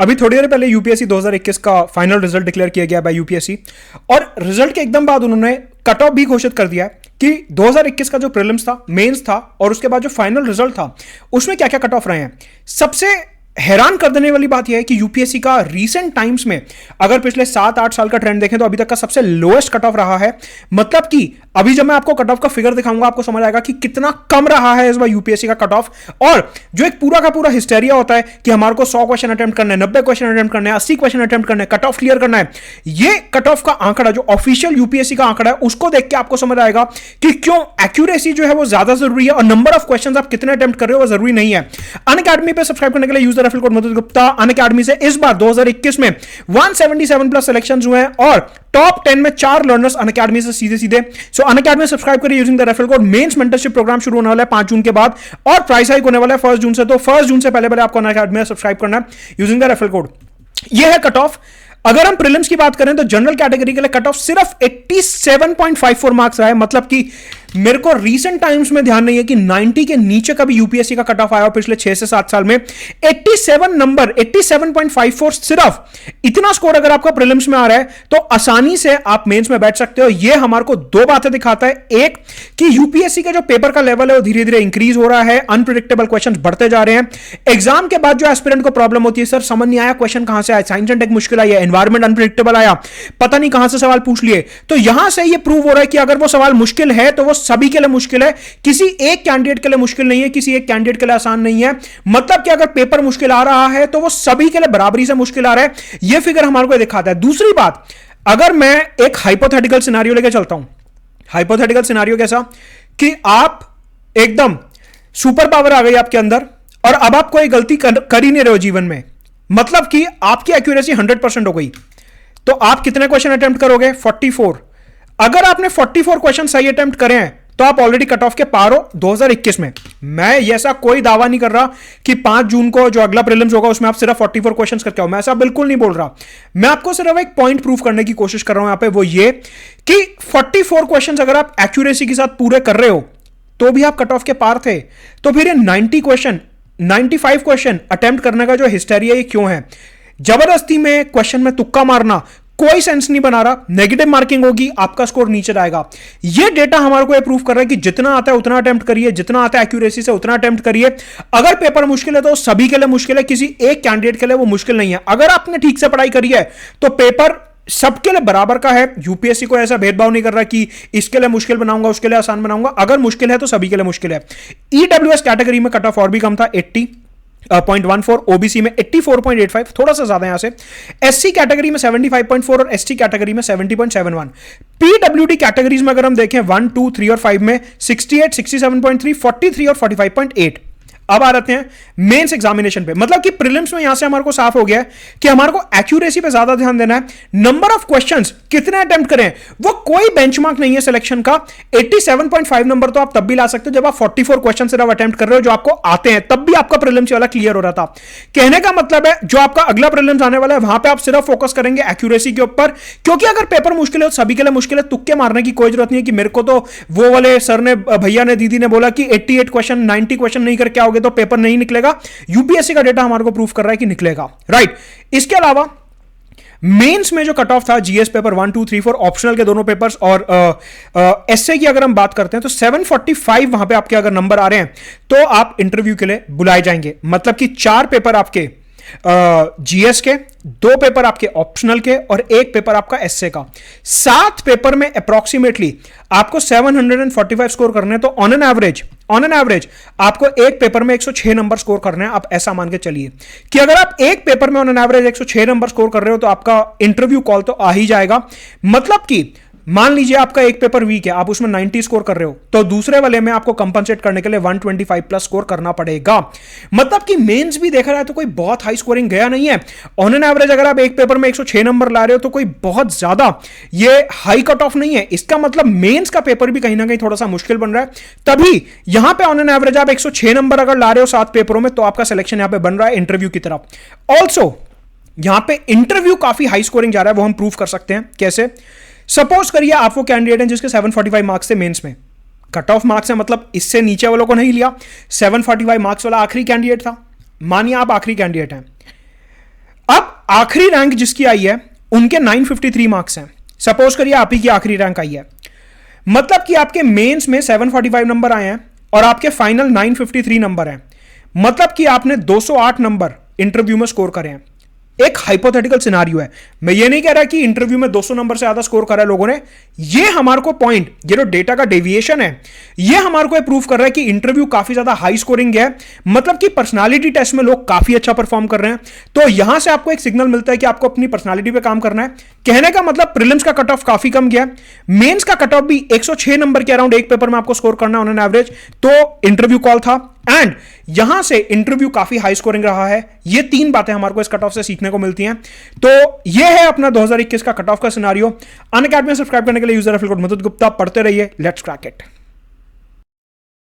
अभी थोड़ी देर पहले यूपीएससी 2021 का फाइनल रिजल्ट डिक्लेयर किया गया बाय यूपीएससी, और रिजल्ट के एकदम बाद उन्होंने कट ऑफ भी घोषित कर दिया है कि 2021 का जो प्रीलिम्स था, मेंस था, और उसके बाद जो फाइनल रिजल्ट था उसमें क्या क्या कट ऑफ रहे हैं। सबसे हैरान कर देने वाली बात यह है कि यूपीएससी का रीसेंट टाइम्स में अगर पिछले 7-8 साल का ट्रेंड देखें तो अभी तक का सबसे लोएस्ट कट ऑफ रहा है। मतलब कि अभी जब मैं आपको कट ऑफ का फिगर दिखाऊंगा आपको समझ आएगा कि कितना कम रहा है इस बार यूपीएससी का कट ऑफ। और जो एक पूरा का पूरा हिस्टेरिया होता है कि हमारे को 100 क्वेश्चन अटेम्प्ट करने, 90 क्वेश्चन अटेम्प्ट करने, 80 क्वेश्चन अटेम्प्ट करने, कट ऑफ क्लियर करना है, ये कट ऑफ का आंकड़ा जो ऑफिशियल यूपीएससी का आंकड़ा है उसको देख के आपको समझ आएगा कि क्यों एक्यूरेसी जो है वो ज्यादा जरूरी है और नंबर ऑफ क्वेश्चन आप कितने अटेम्प्ट कर रहे हो वो जरूरी नहीं है। अनअकैडमी पे सब्सक्राइब करने के लिए use the referral code Madhu Gupta. Unacademy से इस बार 2021 में 177 प्लस सिलेक्शंस हुए हैं और टॉप 10 में 4 लर्नर्स अनअकैडमी से सीधे सीधे। सो अनअकैडमी सब्सक्राइब करिए using the referral code. Mains mentorship program शुरू होने वाला है 5 जून के बाद और प्राइस हाइक होने वाला है 1 जून से। तो 1 जून से पहले आपको अनअकैडमी में सब्सक्राइब करना है यूजिंग द रेफरल कोड। यह है कट ऑफ। अगर हम प्रीलिम्स की बात करें तो जनरल कैटेगरी के लिए कट ऑफ सिर्फ 87.54 मार्क्स रहा है। मतलब कि मेरे को रीसेंट टाइम्स में ध्यान नहीं है कि 90 के नीचे कभी यूपीएससी का कट ऑफ आया हो पिछले 6 से 7 साल में। 87 नंबर, 87.54, सिर्फ इतना स्कोर अगर आपका प्रीलिम्स में आ रहा है तो आसानी से आप मेंस में बैठ सकते हो। यह हमारे को दो बातें दिखाता है। एक कि यूपीएससी का जो पेपर का लेवल है वो धीरे धीरे इंक्रीज हो रहा है, अनप्रिडिक्टेबल क्वेश्चन बढ़ते जा रहे हैं। एग्जाम के बाद जो एस्पिरेंट को प्रॉब्लम होती है, सर समझ नहीं आया क्वेश्चन कहां से आया, साइंस एंड टेक मुश्किल आई है, एनवायरमेंट अनप्रिडिक्टेबल आया, पता नहीं कहां से सवाल पूछ लिए, तो यहां से यह प्रूव हो रहा है कि अगर वो सवाल मुश्किल है तो वो सभी के लिए मुश्किल है, किसी एक कैंडिडेट के लिए मुश्किल नहीं है, किसी एक कैंडिडेट के लिए आसान नहीं है। मतलब कि अगर पेपर मुश्किल आ रहा है तो वो सभी के लिए बराबरी से मुश्किल आ रहा है। यह फिगर हमारे को दिखाता है। दूसरी बात, अगर मैं एक हाइपोथेटिकल सिनेरियो लेकर चलता हूं, हाइपोथेटिकल सिनेरियो कैसा कि आप एकदम सुपर पावर आ गई आपके अंदर और अब आप कोई गलती कर ही नहीं रहे हो जीवन में, मतलब कि आपकी एक्यूरेसी 100% हो गई, तो आप कितने क्वेश्चन अटेम्प्ट करोगे? 44। अगर आपने 44 क्वेश्चन सही अटेम्प्ट करे हैं तो आप ऑलरेडी कट ऑफ के पार हो 2021 में। मैं ऐसा कोई दावा नहीं कर रहा कि 5 जून को जो अगला प्रीलिम्स होगा उसमें आप सिर्फ 44 क्वेश्चंस करके आओ, मैं ऐसा बिल्कुल नहीं बोल रहा। मैं आपको सिर्फ एक पॉइंट प्रूव करने की कोशिश कर रहा हूं यहां पे, वो ये कि 44 क्वेश्चंस अगर आप एक्यूरेसी के साथ पूरे कर रहे हो तो भी आप कट ऑफ के पार थे। तो फिर ये 90 क्वेश्चन, 95 क्वेश्चन अटेम्प्ट करने का जो हिस्टेरिया ये क्यों है? जबरदस्ती में क्वेश्चन में तुक्का मारना कोई सेंस नहीं बना रहा, नेगेटिव मार्किंग होगी, आपका स्कोर नीचे जाएगा। यह डेटा हमारे को यह प्रूव कर रहा है कि जितना आता है उतना अटेम्प्ट करिए, जितना आता है एक्यूरेसी से उतना अटेम्प्ट करिए। अगर पेपर मुश्किल है तो सभी के लिए मुश्किल है, किसी एक कैंडिडेट के लिए वो मुश्किल नहीं है। अगर आपने ठीक से पढ़ाई करी है तो पेपर सबके लिए बराबर का है। यूपीएससी को ऐसा भेदभाव नहीं कर रहा कि इसके लिए मुश्किल बनाऊंगा उसके लिए आसान बनाऊंगा। अगर मुश्किल है तो सभी के लिए मुश्किल है। ईडब्ल्यूएस कैटेगरी में कट ऑफ और भी कम था, 80.14, ओबीसी में 84.85, थोड़ा सा ज्यादा यहां से। एससी कैटेगरी में 75.4 और एसटी कैटेगरी में 70.71। पीडब्ल्यूडी कैटेगरीज में अगर हम देखें 1, 2, 3 और 5 में 68, 67.3, 43 और 45.8। अब आ रहे हैं मेंस एग्जामिनेशन पे। मतलब कि प्रीलिम्स में यहां से हमारे को साफ हो गया है कि हमारे को एक्यूरेसी पे ज्यादा ध्यान देना है। नंबर ऑफ क्वेश्चंस कितने अटेम्प्ट करें वो कोई बेंचमार्क नहीं है सिलेक्शन का। 87.5 नंबर तो आप तब भी ला सकते हो जब आप 44 क्वेश्चन सिर्फ अटेम्प्ट कर रहे हो जो आपको आते हैं, तब भी आपका प्रीलिम्स वाला क्लियर हो रहा था। कहने का मतलब है जो आपका अगला प्रीलिम्स आने वाला है वहां पर आप सिर्फ फोकस करेंगे एक्यूरेसी के ऊपर, क्योंकि अगर पेपर मुश्किल है तो सभी के लिए मुश्किल है। तुक्के मारने की कोई जरूरत नहीं है कि मेरे को तो वो वाले सर ने, भैया ने, दीदी ने बोला कि 88 क्वेश्चन 90 क्वेश्चन नहीं करके आओगे तो पेपर नहीं निकलेगा। यूपीएससी का डेटा हमारे को प्रूफ कर रहा है कि निकलेगा, राइट। इसके अलावा मेंस में जो कट ऑफ था जीएस पेपर 1, 2, 3, 4 ऑप्शनल के दोनों पेपर्स और एसए की अगर हम बात करते हैं तो 745 वहां पे आपके अगर नंबर आ रहे हैं तो आप इंटरव्यू के लिए बुलाए जाएंगे। मतलब कि 4 पेपर आपके जीएस के, 2 पेपर आपके ऑप्शनल के और 1 पेपर आपका एसए का। 7 पेपर में अप्रॉक्सीमेटली आपको 745 स्कोर करने हैं। तो ऑन एन एवरेज आपको एक पेपर में 106 नंबर स्कोर करने हैं। आप ऐसा मान के चलिए कि अगर आप एक पेपर में on an average 106 number score कर रहे हो तो आपका इंटरव्यू कॉल तो आ ही जाएगा। मतलब कि मान लीजिए आपका एक पेपर वीक है, आप उसमें 90 स्कोर कर रहे हो तो दूसरे वाले में आपको कंपनसेट करने के लिए 125 प्लस स्कोर करना पड़ेगा। मतलब कि मेंस भी देखा जाए तो कोई बहुत हाई स्कोरिंग गया नहीं है। ऑन एन एवरेज अगर आप एक पेपर में 106 नंबर ला रहे हो तो कोई बहुत ज्यादा ये हाई कट ऑफ नहीं है। इसका मतलब मेंस का पेपर भी कहीं ना कहीं थोड़ा सा मुश्किल बन रहा है। तभी यहां पे ऑन एन एवरेज आप 106 नंबर अगर ला रहे हो 7 पेपरों में तो आपका सिलेक्शन यहां पे बन रहा है इंटरव्यू की तरफ। ऑल्सो यहां पे इंटरव्यू काफी हाई स्कोरिंग जा रहा है, वो हम प्रूव कर सकते हैं। कैसे? सपोज करिए आप वो कैंडिडेट हैं जिसके 745 मार्क्स थे मेंस में, कट ऑफ मार्क्स है, मतलब इससे नीचे वालों को नहीं लिया, 745 मार्क्स वाला आखिरी कैंडिडेट था। मानिए आप आखिरी कैंडिडेट हैं। अब आखिरी रैंक जिसकी आई है उनके 953 मार्क्स हैं। सपोज करिए आप ही की आखिरी रैंक आई है, मतलब कि आपके मेंस में 745 नंबर आए हैं और आपके फाइनल 953 नंबर हैं, मतलब कि आपने 208 नंबर इंटरव्यू में स्कोर करे हैं। एक हाइपोथेटिकल सिनारियो है, मैं ये नहीं कह रहा कि इंटरव्यू में 200 नंबर से ज्यादा स्कोर करा है लोगों ने। ये हमारे को पॉइंट, ये जो डेटा का डेविएशन है, ये हमारे को प्रूव कर रहा है कि इंटरव्यू काफी ज्यादा हाई स्कोरिंग है, मतलब कि पर्सनालिटी टेस्ट में लोग काफी अच्छा परफॉर्म कर रहे हैं। तो यहां से आपको एक सिग्नल मिलता है कि आपको अपनी पर्सनालिटी पे काम करना है। कहने का मतलब प्रीलिम्स का कट ऑफ काफी कम गया, मेंस का कट ऑफ भी 106 नंबर के अराउंड एक पेपर में आपको स्कोर करना ऑन एन एवरेज, तो इंटरव्यू कॉल था एंड यहां से इंटरव्यू काफी हाई स्कोरिंग रहा है। ये तीन बातें हमारे को इस कट ऑफ से सीखने को मिलती हैं। तो ये है अपना 2021 का कट ऑफ का सिनारियो। अनअकैडमी में सब्सक्राइब करने के लिए यूजर रेफरल कोड मधुद गुप्ता, पढ़ते रहिए, लेट्स क्रैक इट।